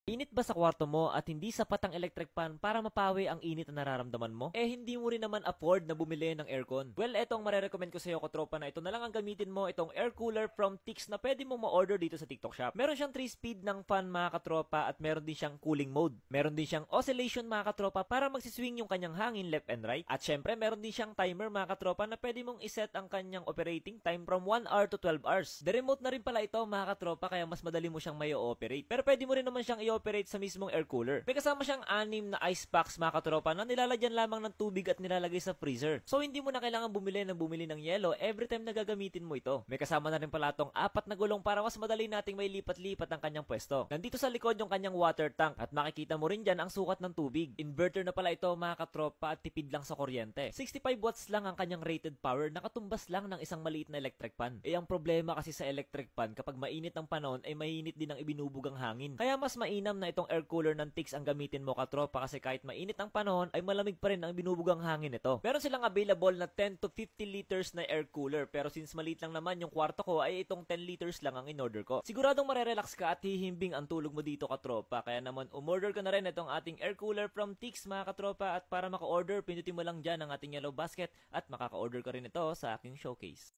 Init ba sa kwarto mo at hindi sapat ang electric fan para mapawi ang init na nararamdaman mo? Eh hindi mo rin naman afford na bumili ng aircon. Well, eto ang marerecommend ko sa iyo, katropa, na ito na lang ang gamitin mo, itong air cooler from Tix na pwede mo ma-order dito sa TikTok shop. Meron siyang 3-speed ng fan, mga katropa, at meron din siyang cooling mode. Meron din siyang oscillation, mga katropa, para magsiswing yung kanyang hangin left and right. At syempre, meron din siyang timer, mga katropa, na pwede mong iset ang kanyang operating time from 1 hour to 12 hours. The remote na rin pala ito, mga katropa, kaya mas madali mo siyang may operate. Pero pwede mo rin naman siyang i-operate sa mismong air cooler. May kasama siyang 6 na ice packs, mga katropa, na nilalagyan lamang ng tubig at nilalagay sa freezer. So hindi mo na kailangan bumili ng yelo every time na gagamitin mo ito. May kasama na rin pala itong 4 na gulong para mas madali nating may lipat-lipat ang kanyang pwesto. Nandito sa likod yung kanyang water tank at makikita mo rin dyan ang sukat ng tubig. Inverter na pala ito, mga katropa, at tipid lang sa kuryente. 65 watts lang ang kanyang rated power, nakatumbas lang ng isang maliit na electric pan. Eh ang problema kasi sa electric pan, kapag mainit ang panahon ay mainit din ang ibinubugang hangin. Kaya mas mainam na itong air cooler ng Tix ang gamitin mo, katropa, kasi kahit mainit ang panahon ay malamig pa rin ang binubugang hangin nito. Meron silang available na 10 to 50 liters na air cooler, pero since maliit lang naman yung kwarto ko ay itong 10 liters lang ang in-order ko. Siguradong marerelax ka at hihimbing ang tulog mo dito, katropa, kaya naman umorder ka na rin itong ating air cooler from Tix, mga katropa, at para maka-order pindutin mo lang dyan ang ating yellow basket at makaka-order ka rin ito sa aking showcase.